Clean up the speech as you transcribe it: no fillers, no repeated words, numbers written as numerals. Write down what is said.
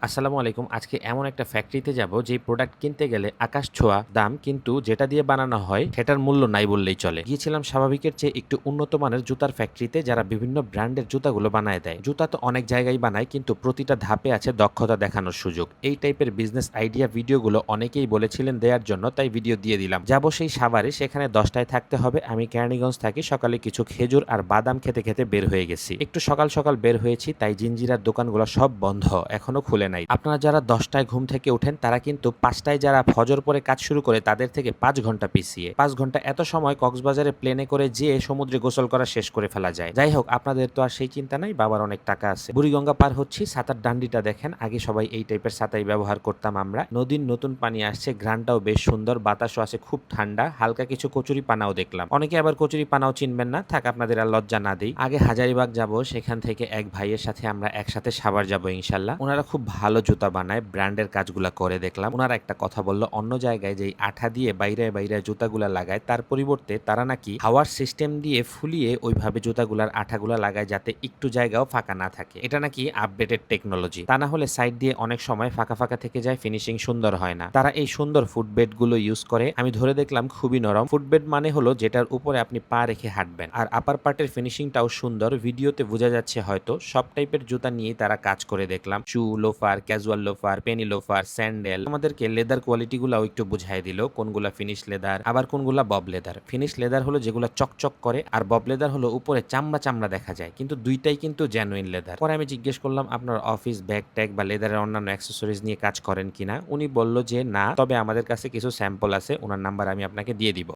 আসসালামু আলাইকুম। আজকে এমন একটা ফ্যাক্টরিতে যাব যেই প্রোডাক্ট কিনতে গেলে আকাশ ছোঁয়া দাম, কিন্তু যেটা দিয়ে বানানো হয় সেটার মূল্য নাই বললেই চলে। গিয়েছিলাম স্বাভাবিকের চেয়ে একটু উন্নত মানের জুতার ফ্যাক্টরিতে, যারা বিভিন্ন ব্র্যান্ডের জুতাগুলো বানায় দেয়। জুতা তো অনেক জায়গায় বানায়, কিন্তু প্রতিটা ধাপে আছে দক্ষতা দেখানোর সুযোগ। এই টাইপের বিজনেস আইডিয়া ভিডিওগুলো অনেকেই বলেছিলেন দেওয়ার জন্য, তাই ভিডিও দিয়ে দিলাম। যাবো সেই সাভারে, সেখানে 10টায় থাকতে হবে। আমি কেরানীগঞ্জ থাকি। সকালে কিছু খেজুর আর বাদাম খেতে খেতে বের হয়ে গেছি। একটু সকাল সকাল বের হয়েছি, তাই জিঞ্জিরার দোকানগুলো সব বন্ধ, এখনো খুলে নাই। আপনারা যারা 10টায় ঘুম থেকে ওঠেন, তারা কিন্তু 5টায় যারা ফজর পরে কাজ শুরু করে, তাদের থেকে 5 ঘন্টা পিছিয়ে। 5 ঘন্টা এত সময় কক্সবাজারে প্লেনে করে যেয়ে সমুদ্রে গোসল করা শেষ করে ফেলা যায়। যাই হোক, আপনাদের তো আর সেই চিন্তা নাই, বাবার অনেক টাকা আছে। বুড়িগঙ্গা পার হচ্ছি। ছাতার ডান্ডিটা দেখেন। আগে সবাই এই টাইপের ছাতাই ব্যবহার করতাম আমরা। নদীর নতুন পানি আসছে, ঘ্রাণটাও বেশ সুন্দর, বাতাসও আছে খুব ঠান্ডা। হালকা কিছু কচুরি পানাও দেখলাম। অনেকে আবার কচুরি পানাও চিনবেন না, থাক আপনাদের আর লজ্জা না দেই। আগে হাজারীবাগ যাব, সেখান থেকে এক ভাইয়ের সাথে আমরা একসাথে সাভার যাব ইনশাল্লাহ। ওনারা খুব ভালো জুতা বানায়, ব্র্যান্ডের কাজগুলা করে দেখলাম। ওনারা একটা কথা বললো, অন্য জায়গায় যেই আঠা দিয়ে বাইরে বাইরে জুতাগুলা লাগায়, তার পরিবর্তে তারা নাকি হাওয়ার সিস্টেম দিয়ে ফুলিয়ে ওইভাবে জুতাগুলার আঠাগুলা লাগায়, যাতে একটু জায়গাও ফাঁকা না থাকে। এটা নাকি আপডেটেড টেকনোলজি। তা না হলে সাইড দিয়ে অনেক সময় ফাঁকা ফাঁকা থেকে যায়, ফিনিশিং সুন্দর হয় না। তারা এই সুন্দর ফুটবেড গুলো ইউজ করে। আমি ধরে দেখলাম খুবই নরম। ফুটবেড মানে হলো যেটার উপরে আপনি পা রেখে হাঁটবেন, আর আপার পার্টের ফিনিশিংটাও সুন্দর। ভিডিওতে বোঝা যাচ্ছে হয়তো। সব টাইপের জুতা নিয়েই তারা কাজ করে দেখলাম। Shoe, loafer, casual loafer, penny loafer, sandal. আমাদেরকে লেদার কোয়ালিটি গুলাও একটু বুঝাই দিল, কোনগুলা ফিনিশ লেদার আবার কোনগুলা বব লেদার। ফিনিশ লেদার হলো যেগুলো চকচক করে, আর বব লেদার হলো উপরে চামড়া চামড়া দেখা যায়, কিন্তু দুইটাই কিন্তু জেনুইন লেদার। পরে আমি জিজ্ঞেস করলাম, আপনার অফিস ব্যাগ ট্যাগ বা লেদারের অন্যান্য অ্যাক্সেসরিজ নিয়ে কাজ করেন কিনা। উনি বলল যে না, তবে আমাদের কাছে কিছু স্যাম্পল আছে, ওনার নাম্বার আমি আপনাকে দিয়ে দিব।